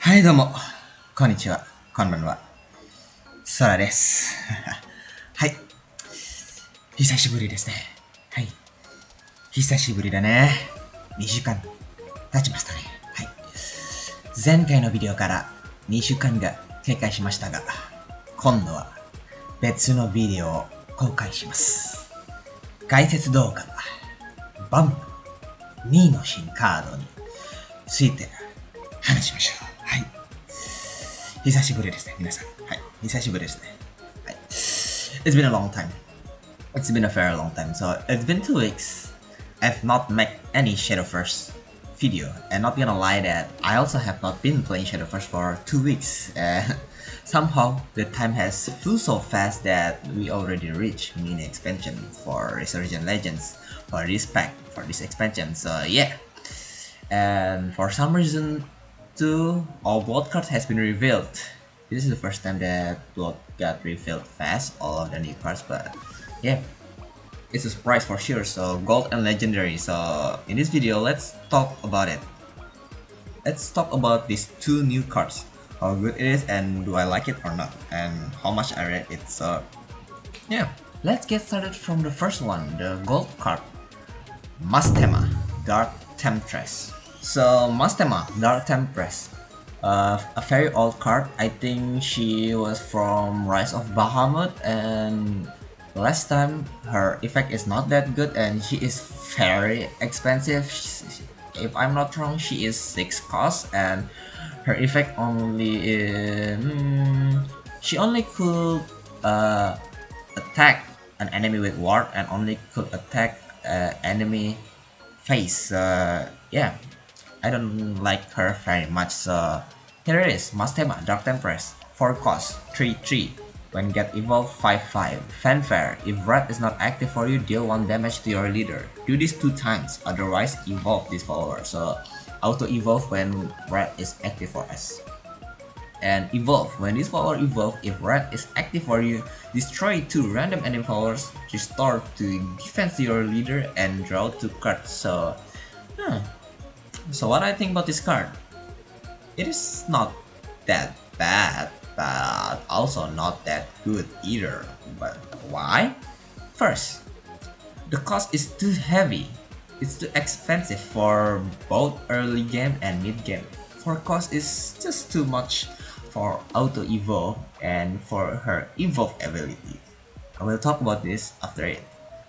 はいどうも、こんにちは、こんばんは、ソラです。はい、久しぶりですね。はい、久しぶりだね。2週間経ちましたね。はい、前回のビデオから2週間が経過しましたが、今度は別のビデオを公開します。解説動画は、バンプ2の新カードについて話しましょう。はい。久しぶりですね、皆さん。はい。久しぶりですね。はい。It's been a long time. It's been a very long time. So, it's been 2 weeks. I've not made any Shadowverse video. And not gonna lie that I also have not been playing Shadowverse for 2 weeks. Somehow, the time has flew so fast that we already reached mini-expansion for Resurgent Legends for this pack, for this expansion. So, yeah. And for some reason, all Bloodcraft has been revealed. This is the first time that Blood got revealed fast, all of the new cards, but yeah, it's a surprise for sure. So gold and legendary. So in this video, let's talk about it. Let's talk about these two new cards, how good it is, and do I like it or not, and how much I rate it. So yeah, let's get started from the first one, the gold card, Mastema, Dark Temptress. So Mastema, Dark Temptress, a very old card. I think she was from Rise of Bahamut, and last time her effect is not that good, and she is very expensive. If I'm not wrong, she is 6 cost, and her effect only she only could attack an enemy with ward and only could attack enemy face. Yeah, I don't like her very much, so here it is, Mastema, Dark Temptress, 4 cost, 3-3, when get evolved 5-5, Fanfare, if Red is not active for you, deal 1 damage to your leader, do this 2 times, otherwise evolve this follower, so auto evolve when Red is active for us. And evolve, when this follower evolve, if Red is active for you, destroy 2 random enemy followers, restore to defense to your leader, and draw 2 cards, so So what I think about this card, it is not that bad, but also not that good either. But why? First, the cost is too heavy. It's too expensive for both early game and mid game. 4 cost is just too much for auto evolve and for her evolve ability. I will talk about this after it.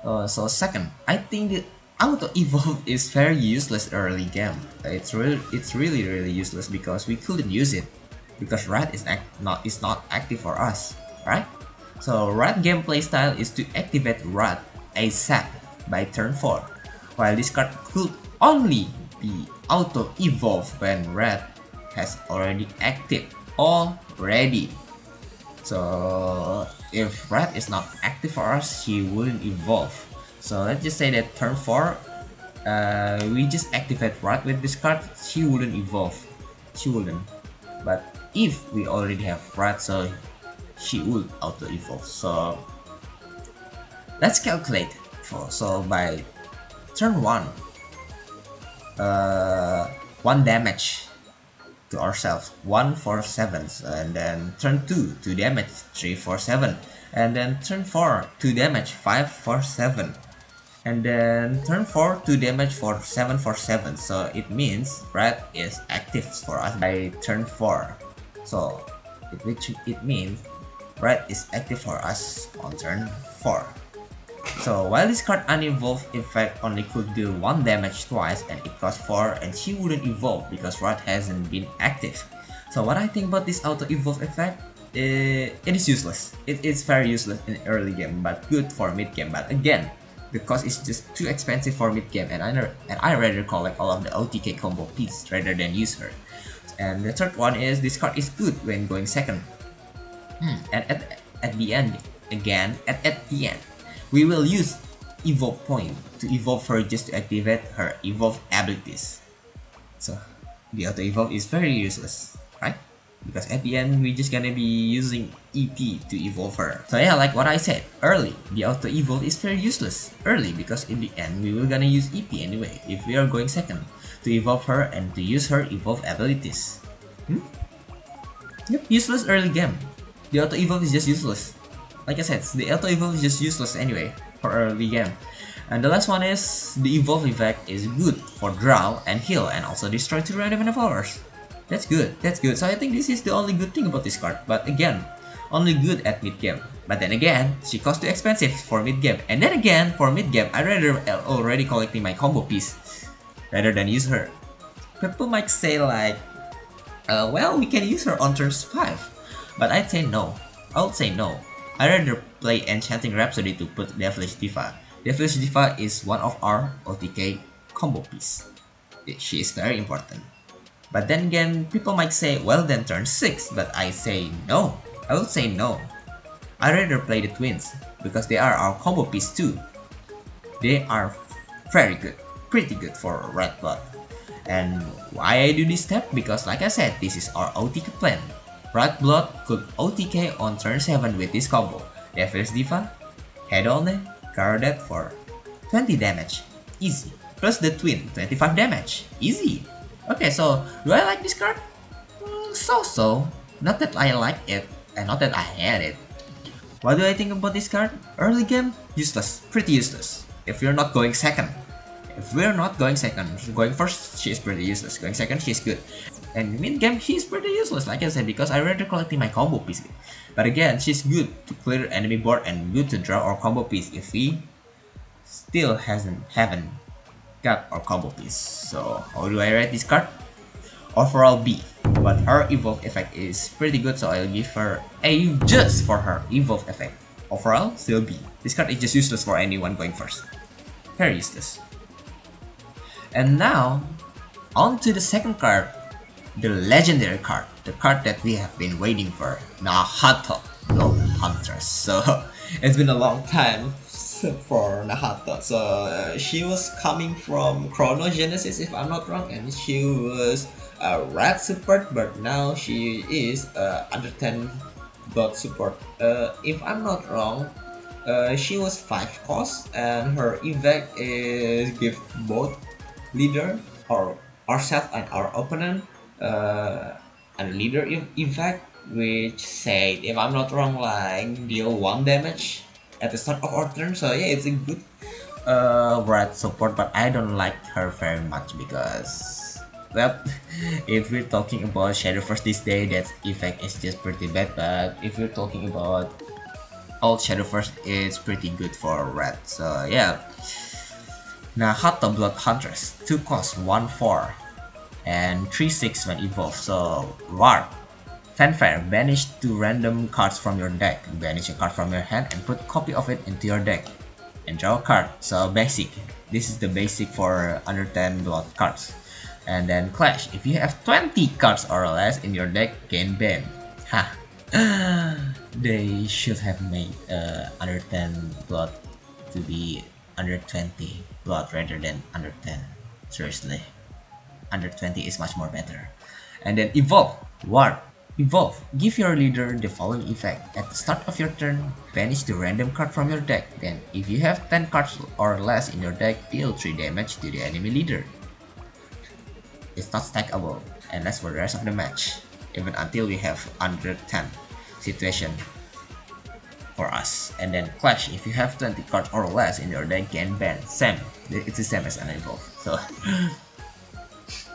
So second, I think the auto evolve is very useless early game. It's really useless because we couldn't use it because Rat is not active for us, right? So Rat gameplay style is to activate Rat ASAP by turn 4, while this card could only be auto evolve when Rat has already active already. So if Rat is not active for us, she wouldn't evolve. So let's just say that turn 4, we just activate Rat with this card, she wouldn't evolve. She wouldn't. But if we already have Rat, so she would auto evolve. So let's calculate. So by turn 1, 1 damage to ourselves, 1 for 7, and then turn 2, 2 damage, 3 for 7, and then turn 4, 2 damage, 5 for 7. And then turn 4, 2 damage for 7 for 7. So it means Red is active for us by turn 4. So it means Red is active for us on turn 4. So while this card unevolved effect only could deal 1 damage twice and it costs 4, and she wouldn't evolve because Red hasn't been active. So what I think about this auto evolve effect, it is useless. It is very useless in early game but good for mid game. But again, the cost is just too expensive for mid game, and I rather collect all of the OTK combo pieces rather than use her. And the third one is this card is good when going second. And at the end, again, at the end, we will use evolve point to evolve her just to activate her evolve abilities. So the auto evolve is very useless, right? Because at the end, we're just gonna be using EP to evolve her. So yeah, like what I said, early, the auto evolve is very useless early because in the end, we will gonna use EP anyway if we are going second to evolve her and to use her evolve abilities. Yep, useless early game. The auto evolve is just useless. Like I said, the auto evolve is just useless anyway for early game. And the last one is the evolve effect is good for draw and heal and also destroy 2 random followers. That's good, that's good. So I think this is the only good thing about this card. But again, only good at mid game. But then again, she costs too expensive for mid game. And then again, for mid game, I'd rather already collecting my combo piece rather than use her. People might say like, well, we can use her on turn 5. But I'd say no. I would say no. I'd rather play Enchanting Rhapsody to put Devilish Diva. Devilish Diva is one of our OTK combo piece. She is very important. But then again, people might say, well then turn 6, but I say no. I would say no. I'd rather play the twins, because they are our combo piece too. They are very good, pretty good for Red Blood. And why I do this step? Because like I said, this is our OTK plan. Red Blood could OTK on turn 7 with this combo. Devilish Diva, Head on, Guard that for 20 damage, easy. Plus the twin, 25 damage, easy. Okay, so do I like this card? So. Not that I like it, and not that I hate it. What do I think about this card? Early game, useless, pretty useless. If you're not going second. If we're not going second, going first, she is pretty useless. Going second, she's good. And mid game, she's pretty useless, like I said, because I rather collecting my combo piece. But again, she's good to clear enemy board and good to draw our combo piece if we still haven't got our combo piece. So how do I rate this card? Overall B, but her evolve effect is pretty good, so I'll give her A just for her evolve effect. Overall, still B. This card is just useless for anyone going first. Very useless. And now, on to the second card, the legendary card, the card that we have been waiting for, Nahato, Blood Huntress. So it's been a long time for Nahato. So she was coming from Chrono Genesis, if I'm not wrong, and she was a red support, but now she is under 10 blood support. If I'm not wrong, she was 5 cost, and her effect is give both leader or ourselves and our opponent a leader effect, which said, if I'm not wrong, like deal 1 damage at the start of our turn. So yeah, it's a good red support, but I don't like her very much because, well, if we're talking about Shadowverse this day, that effect is just pretty bad. But if we're talking about old Shadowverse, it's pretty good for red. So yeah. Nahato Blood Huntress, 2 cost, 1/4, and 3/6 when evolved. So Ward, Fanfare, banish 2 random cards from your deck. Banish a card from your hand and put a copy of it into your deck. And draw a card. So basic. This is the basic for under 10 blood cards. And then Clash. If you have 20 cards or less in your deck, gain ban. Ha! They should have made under 10 blood to be under 20 blood rather than under 10. Seriously. Under 20 is much more better. And then Evolve. Ward. Evolve. Give your leader the following effect. At the start of your turn, banish the random card from your deck. Then, if you have 10 cards or less in your deck, deal 3 damage to the enemy leader. It's not stackable, unless for the rest of the match, even until we have under 10 situation for us. And then Clash. If you have 20 cards or less in your deck, gain ban. Same. It's the same as an Evolve. So,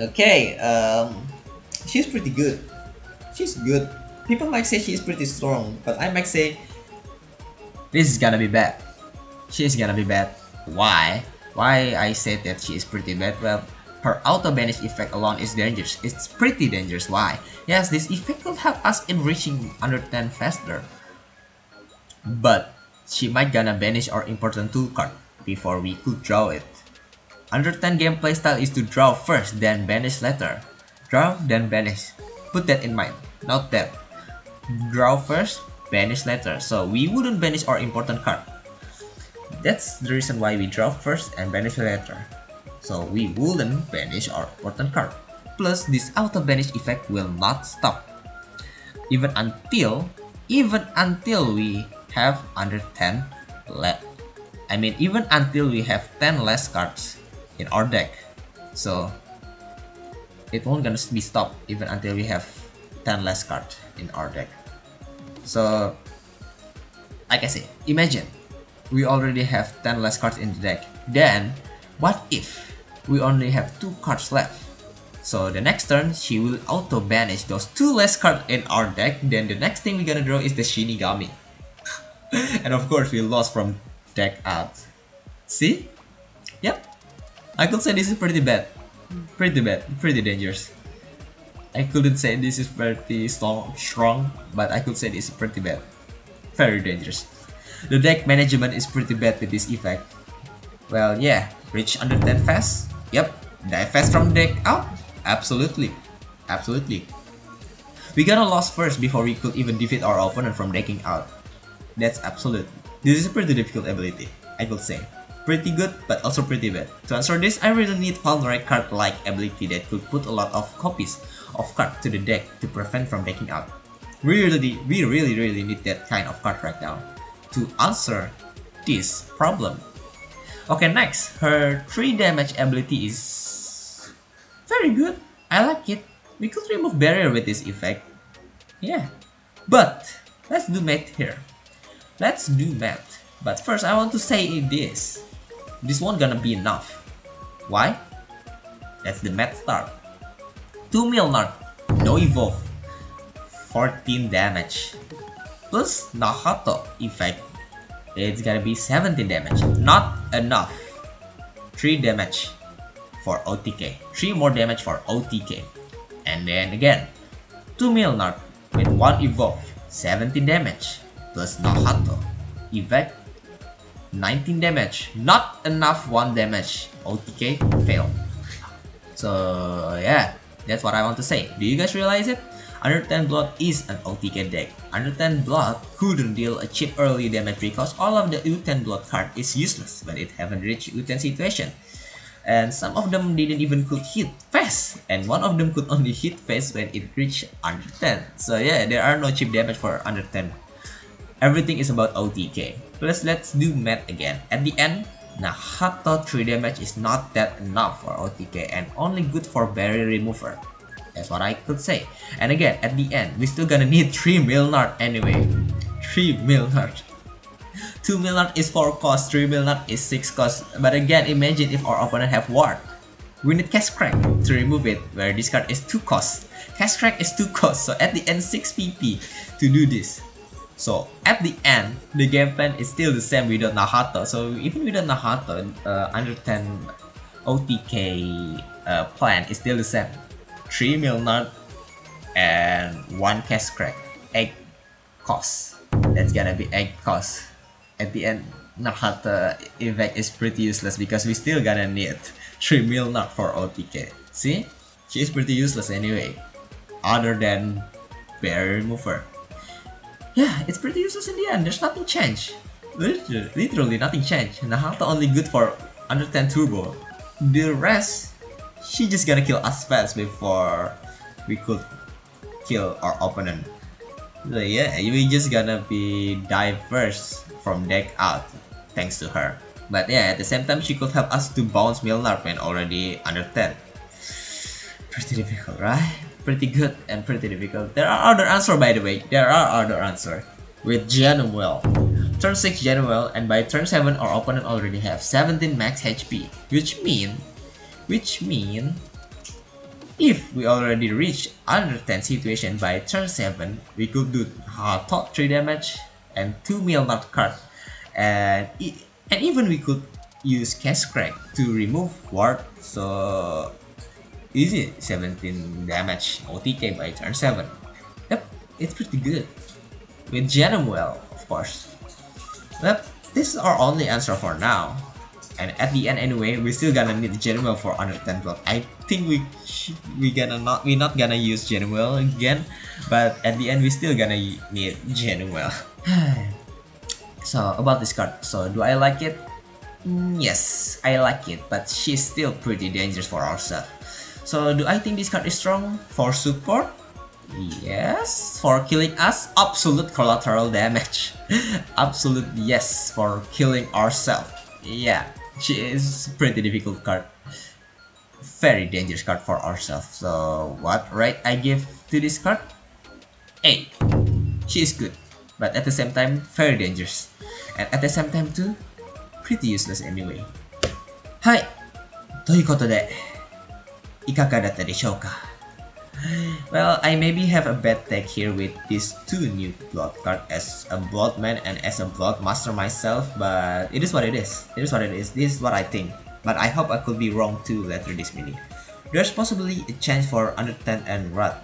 okay. She's pretty good. She's good. People might say she's pretty strong, but I might say this is gonna be bad. She's gonna be bad. Why? Why I said that she is pretty bad? Well, her auto banish effect alone is dangerous. It's pretty dangerous. Why? Yes, this effect will help us in reaching under 10 faster. But she might gonna banish our important tool card before we could draw it. Under 10 gameplay style is to draw first, then banish later. Draw, then banish. Put that in mind. Note that. Draw first, banish later. So we wouldn't banish our important card. That's the reason why we draw first and banish later. So we wouldn't banish our important card. Plus, this auto banish effect will not stop. Even until we have under 10 left. Even until we have 10 less cards in our deck. So it won't gonna be stopped even until we have 10 less cards in our deck. So, like I say, imagine we already have 10 less cards in the deck. Then, what if we only have 2 cards left? So the next turn, she will auto banish those 2 less cards in our deck. Then the next thing we're gonna draw is the Shinigami. And of course, we lost from deck out. See? Yep. I could say this is pretty bad. Pretty bad. Pretty dangerous. I couldn't say this is pretty strong, but I could say this is pretty bad. Very dangerous. The deck management is pretty bad with this effect. Well, yeah. Reach under 10 fast? Yep. Die fast from deck out? Absolutely. Absolutely. We gotta lose first before we could even defeat our opponent from decking out. That's absolute. This is a pretty difficult ability, I could say. Pretty good, but also pretty bad. To answer this, I really need Valkyrie card-like ability that could put a lot of copies of card to the deck to prevent from decking out. We really need that kind of card right now to answer this problem. Okay, next, her 3 damage ability is very good. I like it. We could remove barrier with this effect. Yeah. But let's do math here. Let's do math. But first I want to say this. This won't gonna be enough. Why? That's the math start. 2 Milnard, no evolve. 14 damage. Plus Nahato effect. It's gonna be 17 damage. Not enough. 3 damage for OTK. 3 more damage for OTK. And then again, 2 Milnard with 1 evolve. 17 damage. Plus Nahato effect. 19 damage. Not enough 1 damage. OTK fail. So yeah, that's what I want to say. Do you guys realize it? Under 10 Blood is an OTK deck. Under 10 Blood couldn't deal a cheap early damage because all of the U10 Blood card is useless when it haven't reached U10 situation. And some of them didn't even could hit fast, and one of them could only hit fast when it reached under 10. So yeah, there are no cheap damage for under 10. Everything is about OTK. Plus let's do math again. At the end, Nahato 3 damage is not that enough for OTK and only good for barrier remover. That's what I could say. And again, at the end, we still gonna need 3 Milnard anyway. 3 Milnard. 2 Milnard is 4 cost, 3 Milnard is 6 cost. But again, imagine if our opponent have Ward. We need Cast Crack to remove it, where this card is 2 cost. Cast Crack is 2 cost, so at the end 6 PP to do this. So at the end, the game plan is still the same without Nahato. So even without Nahato, under 10 OTK plan is still the same. 3 Milnard and 1 Cast Crack. 8 cost. That's gonna be 8 cost. At the end, Nahato effect is pretty useless because we still gonna need 3 Milnard for OTK. See? She is pretty useless anyway. Other than barrier remover. Yeah, it's pretty useless in the end. There's nothing changed. Literally nothing changed. Nahato only good for under 10 turbo. The rest, she just gonna kill us fast before we could kill our opponent. So yeah, we just gonna be diverse from deck out thanks to her. But yeah, at the same time, she could help us to bounce Milnard when already under 10. Pretty difficult, right? Pretty good and pretty difficult. There are other answers, by the way. There are other answers. With Genuel. Turn 6 Genuel, and by turn 7 our opponent already have 17 max HP. Which mean if we already reach under 10 situation by turn 7, we could do top 3 damage and 2 Milnard card. And even we could use Cast Crack to remove Ward. So easy 17 damage OTK by turn 7. Yep, it's pretty good. With Genuel, of course. Yep, this is our only answer for now. And at the end anyway, we still gonna need Genuel for under 10 block. I think we're not gonna use Genuel again, but at the end we still gonna need Genuel. So about this card, so do I like it? Yes, I like it, but she's still pretty dangerous for ourselves. So do I think this card is strong for support? Yes. For killing us, absolute collateral damage. Absolute yes for killing ourselves. Yeah, she is pretty difficult card. Very dangerous card for ourselves. So what rate I give to this card? hey, she is good, but at the same time very dangerous, and at the same time too pretty useless anyway. はい、ということでいかがだったでしょうか。Well, I maybe have a bad take here with these two new blood cards as a blood man and as a blood master myself, but it is what it is. It is what it is. This is what I think. But I hope I could be wrong too later this mini. There's possibly a chance for under 10 and Rat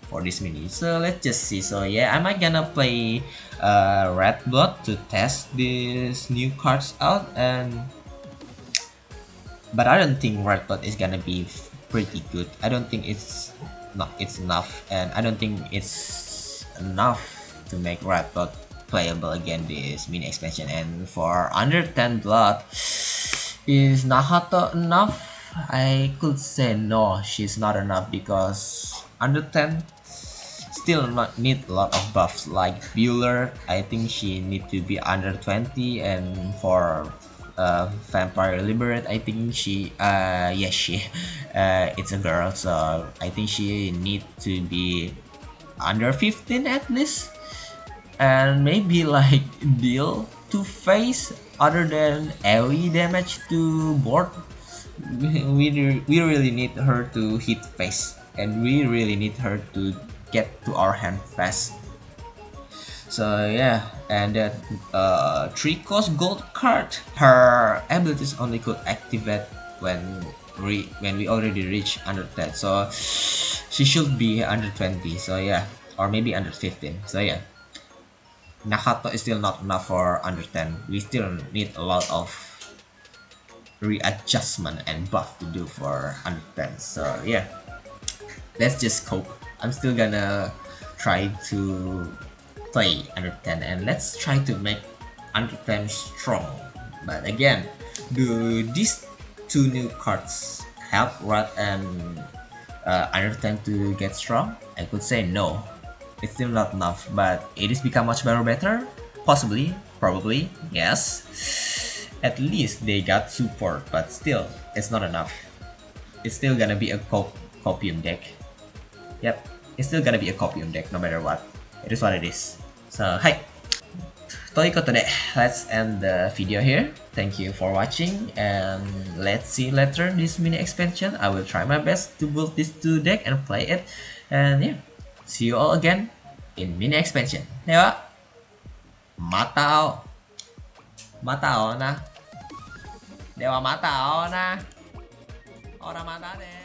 for this mini. So let's just see. So yeah, I might gonna play Red Blood to test these new cards out, but I don't think Red Blood is gonna be pretty good. I don't think it's enough, and I don't think it's enough to make Red Blood playable again this mini expansion. And for under 10 blood, is Nahato enough? I could say no, she's not enough, because under 10 still need a lot of buffs. Like Bueller, I think she need to be under 20, and for Vampire Liberate, I think she it's a girl, so I think she need to be under 15 at least, and maybe like deal to face other than AoE damage to board. We really need her to hit face, and we really need her to get to our hand fast. So yeah, and that 3 cost gold card, her abilities only could activate when we already reach under 10, so she should be under 20. So yeah, or maybe under 15. So yeah, Nakato is still not enough for under 10. We still need a lot of readjustment and buff to do for under 10. So yeah, let's just cope. I'm still gonna try to play under 10, and let's try to make under 10 strong. But again, do these 2 new cards help Rat and under 10 to get strong? I could say no. It's still not enough, but it is become much better. Possibly, probably, yes. At least they got support, but still, it's not enough. It's still gonna be a copium deck. Yep, it's still gonna be a copium deck no matter what. It is what it is. So, はい。ということで、let's end the video here. Thank you for watching, and let's see later this mini expansion. I will try my best to build this 2 deck and play it. And yeah, see you all again in mini expansion. では、また会おう。また会おうな。ではまた会おうな。ほらまたね。